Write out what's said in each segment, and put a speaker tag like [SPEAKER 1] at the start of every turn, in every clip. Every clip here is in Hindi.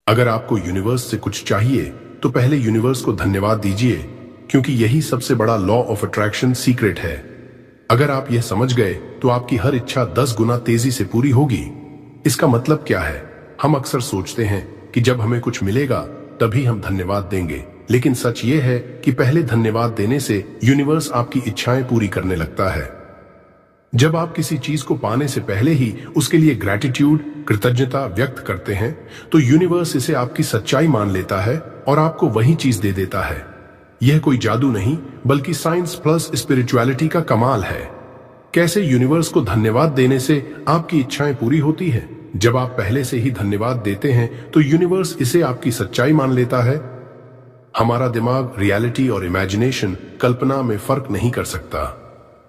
[SPEAKER 1] अगर आपको यूनिवर्स से कुछ चाहिए तो पहले यूनिवर्स को धन्यवाद दीजिए, क्योंकि यही सबसे बड़ा लॉ ऑफ अट्रैक्शन सीक्रेट है। अगर आप यह समझ गए तो आपकी हर इच्छा 10 गुना तेजी से पूरी होगी। इसका मतलब क्या है? हम अक्सर सोचते हैं कि जब हमें कुछ मिलेगा तभी हम धन्यवाद देंगे, लेकिन सच ये है कि पहले धन्यवाद देने से यूनिवर्स आपकी इच्छाएं पूरी करने लगता है। जब आप किसी चीज को पाने से पहले ही उसके लिए ग्रैटिट्यूड, कृतज्ञता व्यक्त करते हैं, तो यूनिवर्स इसे आपकी सच्चाई मान लेता है और आपको वही चीज दे देता है। यह कोई जादू नहीं, बल्कि साइंस प्लस स्पिरिचुअलिटी का कमाल है। कैसे यूनिवर्स को धन्यवाद देने से आपकी इच्छाएं पूरी होती है? जब आप पहले से ही धन्यवाद देते हैं तो यूनिवर्स इसे आपकी सच्चाई मान लेता है। हमारा दिमाग रियलिटी और इमेजिनेशन, कल्पना में फर्क नहीं कर सकता।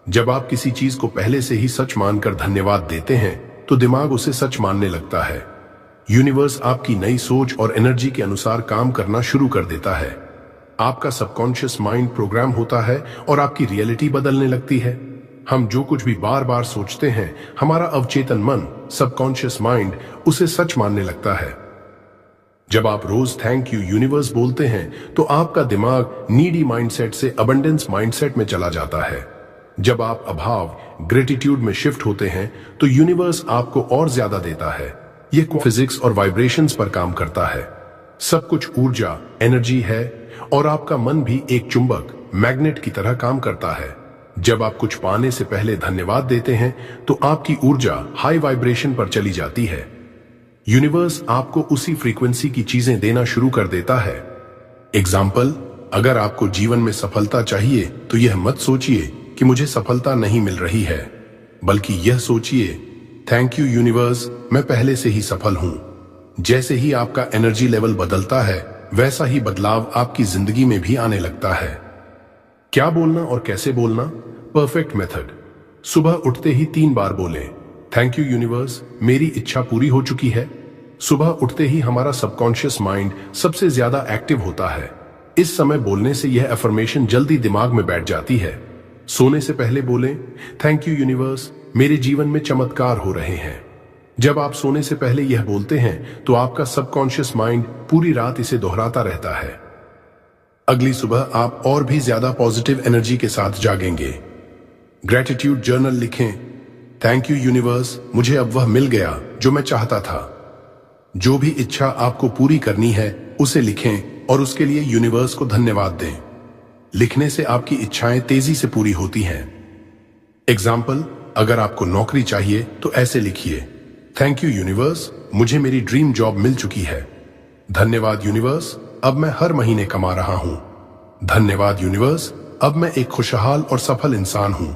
[SPEAKER 1] जब आप किसी चीज को पहले से ही सच मानकर धन्यवाद देते हैं तो दिमाग उसे सच मानने लगता है। यूनिवर्स आपकी नई सोच और एनर्जी के अनुसार काम करना शुरू कर देता है। आपका सबकॉन्शियस माइंड प्रोग्राम होता है और आपकी रियलिटी बदलने लगती है। हम जो कुछ भी बार बार सोचते हैं, हमारा अवचेतन मन, सबकॉन्शियस माइंड उसे सच मानने लगता है। जब आप रोज थैंक यू यूनिवर्स बोलते हैं तो आपका दिमाग नीडी माइंडसेट से अबंडेंस माइंडसेट में चला जाता है। जब आप अभाव, ग्रेटिट्यूड में शिफ्ट होते हैं तो यूनिवर्स आपको और ज्यादा देता है। यह फिजिक्स और वाइब्रेशंस पर काम करता है। सब कुछ ऊर्जा, एनर्जी है और आपका मन भी एक चुंबक, मैग्नेट की तरह काम करता है। जब आप कुछ पाने से पहले धन्यवाद देते हैं तो आपकी ऊर्जा हाई वाइब्रेशन पर चली जाती है। यूनिवर्स आपको उसी फ्रीक्वेंसी की चीजें देना शुरू कर देता है। एग्जाम्पल, अगर आपको जीवन में सफलता चाहिए तो यह मत सोचिए कि मुझे सफलता नहीं मिल रही है, बल्कि यह सोचिए, थैंक यू यूनिवर्स, मैं पहले से ही सफल हूं। जैसे ही आपका एनर्जी लेवल बदलता है, वैसा ही बदलाव आपकी जिंदगी में भी आने लगता है। क्या बोलना और कैसे बोलना? Perfect method. सुबह उठते ही 3 बार बोलें, थैंक यू यूनिवर्स, मेरी इच्छा पूरी हो चुकी है। सुबह उठते ही हमारा सबकॉन्शियस माइंड सबसे ज्यादा एक्टिव होता है। इस समय बोलने से यह अफर्मेशन जल्दी दिमाग में बैठ जाती है। सोने से पहले बोलें, थैंक यू यूनिवर्स, मेरे जीवन में चमत्कार हो रहे हैं। जब आप सोने से पहले यह बोलते हैं तो आपका सबकॉन्शियस माइंड पूरी रात इसे दोहराता रहता है। अगली सुबह आप और भी ज्यादा पॉजिटिव एनर्जी के साथ जागेंगे। ग्रैटिट्यूड जर्नल लिखें, थैंक यू यूनिवर्स, मुझे अब वह मिल गया जो मैं चाहता था। जो भी इच्छा आपको पूरी करनी है उसे लिखें और उसके लिए यूनिवर्स को धन्यवाद दें। लिखने से आपकी इच्छाएं तेजी से पूरी होती हैं। एग्जाम्पल, अगर आपको नौकरी चाहिए तो ऐसे लिखिए, थैंक यू यूनिवर्स, मुझे मेरी ड्रीम जॉब मिल चुकी है। धन्यवाद यूनिवर्स, अब मैं हर महीने कमा रहा हूं। धन्यवाद यूनिवर्स, अब मैं एक खुशहाल और सफल इंसान हूं।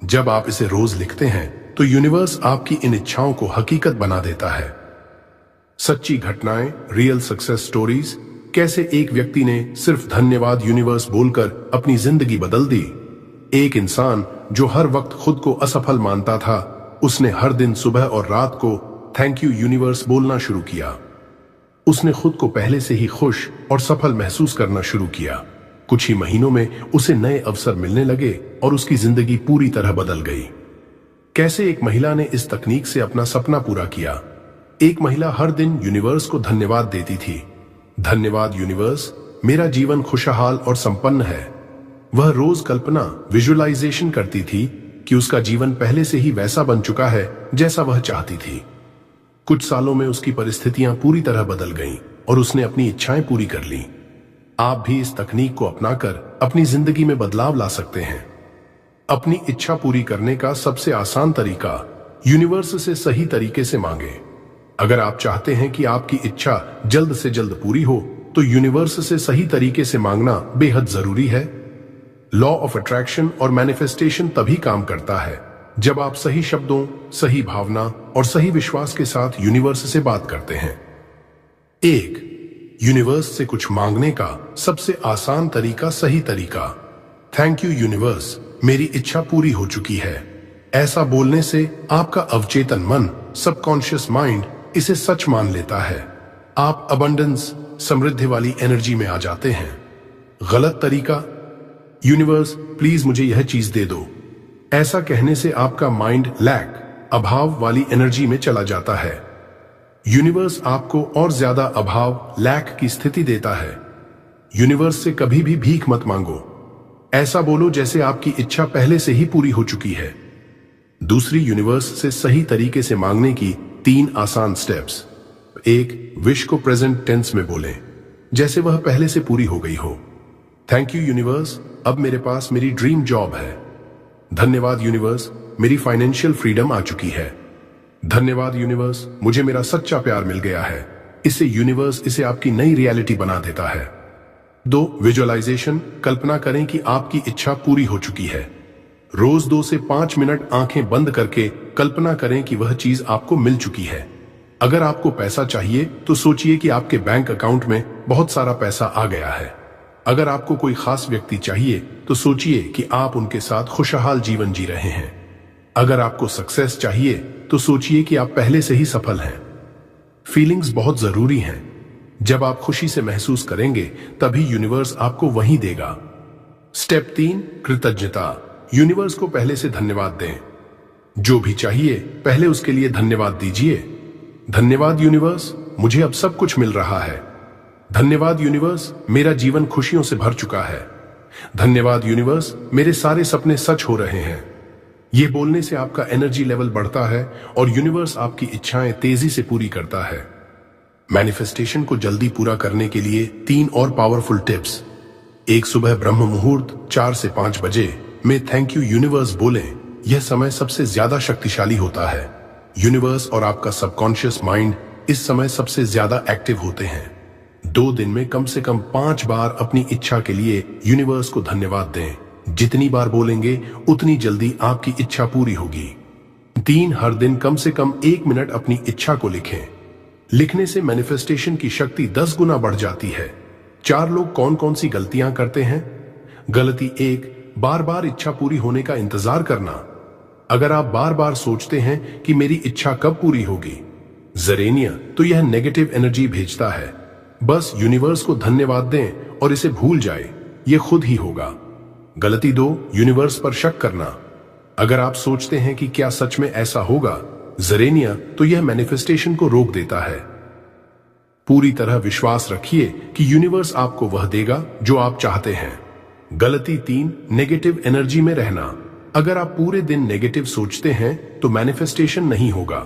[SPEAKER 1] जब आप इसे रोज लिखते हैं तो यूनिवर्स आपकी इन इच्छाओं को हकीकत बना देता है। सच्ची घटनाएं, रियल सक्सेस स्टोरीज, कैसे एक व्यक्ति ने सिर्फ धन्यवाद यूनिवर्स बोलकर अपनी जिंदगी बदल दी। एक इंसान जो हर वक्त खुद को असफल मानता था, उसने हर दिन सुबह और रात को थैंक यू यूनिवर्स बोलना शुरू किया। उसने खुद को पहले से ही खुश और सफल महसूस करना शुरू किया। कुछ ही महीनों में उसे नए अवसर मिलने लगे और उसकी जिंदगी पूरी तरह बदल गई। कैसे एक महिला ने इस तकनीक से अपना सपना पूरा किया। एक महिला हर दिन यूनिवर्स को धन्यवाद देती थी, धन्यवाद यूनिवर्स, मेरा जीवन खुशहाल और संपन्न है। वह रोज कल्पना, विजुअलाइजेशन करती थी कि उसका जीवन पहले से ही वैसा बन चुका है जैसा वह चाहती थी। कुछ सालों में उसकी परिस्थितियां पूरी तरह बदल गईं और उसने अपनी इच्छाएं पूरी कर लीं। आप भी इस तकनीक को अपनाकर अपनी जिंदगी में बदलाव ला सकते हैं। अपनी इच्छा पूरी करने का सबसे आसान तरीका, यूनिवर्स से सही तरीके से मांगे। अगर आप चाहते हैं कि आपकी इच्छा जल्द से जल्द पूरी हो तो यूनिवर्स से सही तरीके से मांगना बेहद जरूरी है। लॉ ऑफ अट्रैक्शन और मैनिफेस्टेशन तभी काम करता है जब आप सही शब्दों, सही भावना और सही विश्वास के साथ यूनिवर्स से बात करते हैं। 1. यूनिवर्स से कुछ मांगने का सबसे आसान तरीका, सही तरीका, थैंक यू यूनिवर्स, मेरी इच्छा पूरी हो चुकी है। ऐसा बोलने से आपका अवचेतन मन, सबकॉन्शियस माइंड इसे सच मान लेता है। आप अबंडेंस, समृद्धि वाली एनर्जी में आ जाते हैं। गलत तरीका, यूनिवर्स प्लीज मुझे यह चीज दे दो। ऐसा कहने से आपका माइंड लैक, अभाव वाली एनर्जी में चला जाता है। यूनिवर्स आपको और ज्यादा अभाव, लैक की स्थिति देता है। यूनिवर्स से कभी भी भीख मत मांगो। ऐसा बोलो जैसे आपकी इच्छा पहले से ही पूरी हो चुकी है। दूसरी, यूनिवर्स से सही तरीके से मांगने की 3 आसान स्टेप्स। 1, विश को प्रेजेंट टेंस में बोलें, जैसे वह पहले से पूरी हो गई हो। थैंक यू यूनिवर्स, अब मेरे पास मेरी ड्रीम जॉब है। धन्यवाद यूनिवर्स, मेरी फाइनेंशियल फ्रीडम आ चुकी है। धन्यवाद यूनिवर्स, मुझे मेरा सच्चा प्यार मिल गया है। इससे यूनिवर्स इसे आपकी नई रियलिटी बना देता है। 2, विजुअलाइजेशन, कल्पना करें कि आपकी इच्छा पूरी हो चुकी है। रोज 2 से 5 मिनट आंखें बंद करके कल्पना करें कि वह चीज आपको मिल चुकी है। अगर आपको पैसा चाहिए तो सोचिए कि आपके बैंक अकाउंट में बहुत सारा पैसा आ गया है। अगर आपको कोई खास व्यक्ति चाहिए तो सोचिए कि आप उनके साथ खुशहाल जीवन जी रहे हैं। अगर आपको सक्सेस चाहिए तो सोचिए कि आप पहले से ही सफल हैं। फीलिंग्स बहुत जरूरी हैं। जब आप खुशी से महसूस करेंगे तभी यूनिवर्स आपको वही देगा। स्टेप 3, कृतज्ञता। यूनिवर्स को पहले से धन्यवाद दें। जो भी चाहिए पहले उसके लिए धन्यवाद दीजिए। धन्यवाद यूनिवर्स, मुझे अब सब कुछ मिल रहा है। धन्यवाद यूनिवर्स, मेरा जीवन खुशियों से भर चुका है। धन्यवाद यूनिवर्स, मेरे सारे सपने सच हो रहे हैं। ये बोलने से आपका एनर्जी लेवल बढ़ता है और यूनिवर्स आपकी इच्छाएं तेजी से पूरी करता है। मैनिफेस्टेशन को जल्दी पूरा करने के लिए 3 और पावरफुल टिप्स। 1, सुबह ब्रह्म मुहूर्त 4 से 5 बजे में थैंक यू यूनिवर्स बोलें। यह समय सबसे ज्यादा शक्तिशाली होता है। यूनिवर्स और आपका सबकॉन्शियस माइंड इस समय सबसे ज्यादा एक्टिव होते हैं। 2 दिन में कम से कम 5 बार अपनी इच्छा के लिए यूनिवर्स को धन्यवाद दें। जितनी बार बोलेंगे उतनी जल्दी आपकी इच्छा पूरी होगी। 3, हर दिन कम से कम 1 मिनट अपनी इच्छा को लिखें। लिखने से मैनिफेस्टेशन की शक्ति 10 गुना बढ़ जाती है। 4 लोग कौन कौन सी गलतियां करते हैं? गलती 1, बार बार इच्छा पूरी होने का इंतजार करना। अगर आप बार बार सोचते हैं कि मेरी इच्छा कब पूरी होगी, जरेनिया, तो यह नेगेटिव एनर्जी भेजता है। बस यूनिवर्स को धन्यवाद दें और इसे भूल जाए, यह खुद ही होगा। गलती 2, यूनिवर्स पर शक करना। अगर आप सोचते हैं कि क्या सच में ऐसा होगा, जरेनिया, तो यह मैनिफेस्टेशन को रोक देता है। पूरी तरह विश्वास रखिए कि यूनिवर्स आपको वह देगा जो आप चाहते हैं। गलती 3, नेगेटिव एनर्जी में रहना। अगर आप पूरे दिन नेगेटिव सोचते हैं तो मैनिफेस्टेशन नहीं होगा।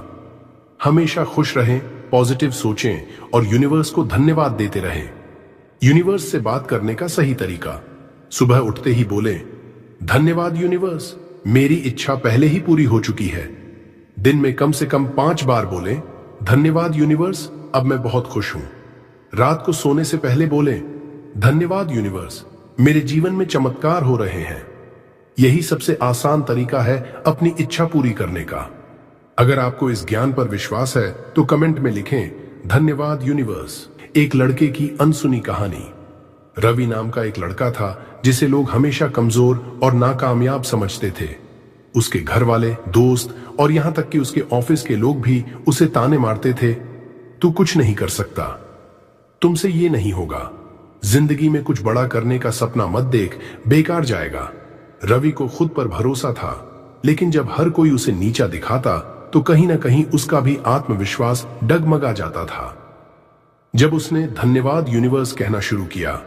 [SPEAKER 1] हमेशा खुश रहें, पॉजिटिव सोचें और यूनिवर्स को धन्यवाद देते रहें। यूनिवर्स से बात करने का सही तरीका। सुबह उठते ही बोलें, धन्यवाद यूनिवर्स, मेरी इच्छा पहले ही पूरी हो चुकी है। दिन में कम से कम 5 बार बोलें, धन्यवाद यूनिवर्स, अब मैं बहुत खुश हूं। रात को सोने से पहले बोलें, धन्यवाद यूनिवर्स, मेरे जीवन में चमत्कार हो रहे हैं। यही सबसे आसान तरीका है अपनी इच्छा पूरी करने का। अगर आपको इस ज्ञान पर विश्वास है तो कमेंट में लिखें, धन्यवाद यूनिवर्स। एक लड़के की अनसुनी कहानी। रवि नाम का एक लड़का था जिसे लोग हमेशा कमजोर और नाकामयाब समझते थे। उसके घर वाले, दोस्त और यहां तक कि उसके ऑफिस के लोग भी उसे ताने मारते थे, तू कुछ नहीं कर सकता, तुमसे ये नहीं होगा, जिंदगी में कुछ बड़ा करने का सपना मत देख, बेकार जाएगा। रवि को खुद पर भरोसा था, लेकिन जब हर कोई उसे नीचा दिखाता तो कहीं ना कहीं उसका भी आत्मविश्वास डगमगा जाता था। जब उसने धन्यवाद यूनिवर्स कहना शुरू किया,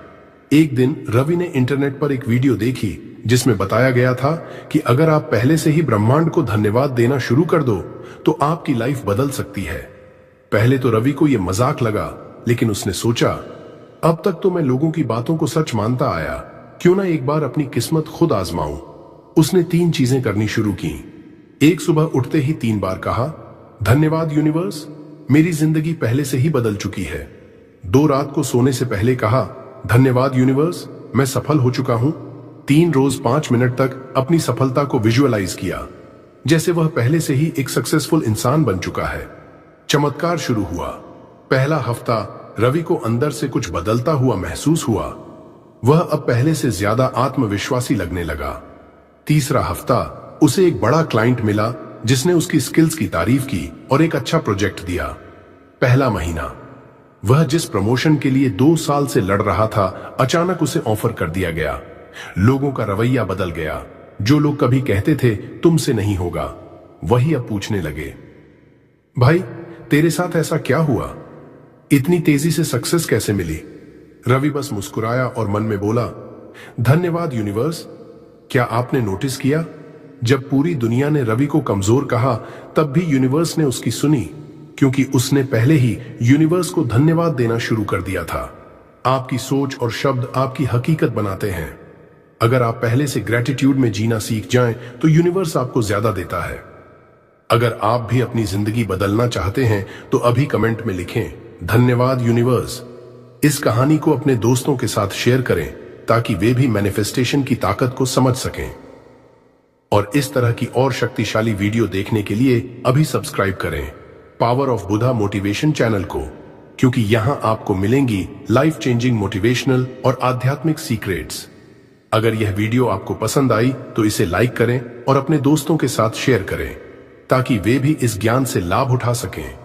[SPEAKER 1] एक दिन रवि ने इंटरनेट पर एक वीडियो देखी जिसमें बताया गया था कि अगर आप पहले से ही ब्रह्मांड को धन्यवाद देना शुरू कर दो तो आपकी लाइफ बदल सकती है। पहले तो रवि को यह मजाक लगा, लेकिन उसने सोचा, अब तक तो मैं लोगों की बातों को सच मानता आया, क्यों ना एक बार अपनी किस्मत खुद आजमाऊं। उसने 3 चीजें करनी शुरू की। 1, सुबह उठते ही 3 बार कहा, धन्यवाद यूनिवर्स, मेरी जिंदगी पहले से ही बदल चुकी है। 2, रात को सोने से पहले कहा, धन्यवाद यूनिवर्स, मैं सफल हो चुका हूं। 3, रोज 5 मिनट तक अपनी सफलता को विजुअलाइज किया, जैसे वह पहले से ही एक सक्सेसफुल इंसान बन चुका है। चमत्कार शुरू हुआ। पहला हफ्ता रवि को अंदर से कुछ बदलता हुआ महसूस हुआ। वह अब पहले से ज्यादा आत्मविश्वासी लगने लगा। तीसरा हफ्ता उसे एक बड़ा क्लाइंट मिला जिसने उसकी स्किल्स की तारीफ की और एक अच्छा प्रोजेक्ट दिया। पहला महीना वह जिस प्रमोशन के लिए 2 साल से लड़ रहा था, अचानक उसे ऑफर कर दिया गया। लोगों का रवैया बदल गया। जो लोग कभी कहते थे तुमसे नहीं होगा, वही अब पूछने लगे, भाई तेरे साथ ऐसा क्या हुआ? इतनी तेजी से सक्सेस कैसे मिली? रवि बस मुस्कुराया और मन में बोला, धन्यवाद यूनिवर्स। क्या आपने नोटिस किया, जब पूरी दुनिया ने रवि को कमजोर कहा, तब भी यूनिवर्स ने उसकी सुनी, क्योंकि उसने पहले ही यूनिवर्स को धन्यवाद देना शुरू कर दिया था। आपकी सोच और शब्द आपकी हकीकत बनाते हैं। अगर आप पहले से ग्रेटिट्यूड में जीना सीख जाएं, तो यूनिवर्स आपको ज्यादा देता है। अगर आप भी अपनी जिंदगी बदलना चाहते हैं, तो अभी कमेंट में लिखें, धन्यवाद यूनिवर्स। इस कहानी को अपने दोस्तों के साथ शेयर करें, ताकि वे भी मैनिफेस्टेशन की ताकत को समझ सकें। और इस तरह की और शक्तिशाली वीडियो देखने के लिए अभी सब्सक्राइब करें power of Buddha motivation channel को, क्योंकि यहां आपको मिलेंगी लाइफ चेंजिंग मोटिवेशनल और आध्यात्मिक सीक्रेट्स। अगर यह वीडियो आपको पसंद आई तो इसे लाइक करें और अपने दोस्तों के साथ शेयर करें, ताकि वे भी इस ज्ञान से लाभ उठा सकें।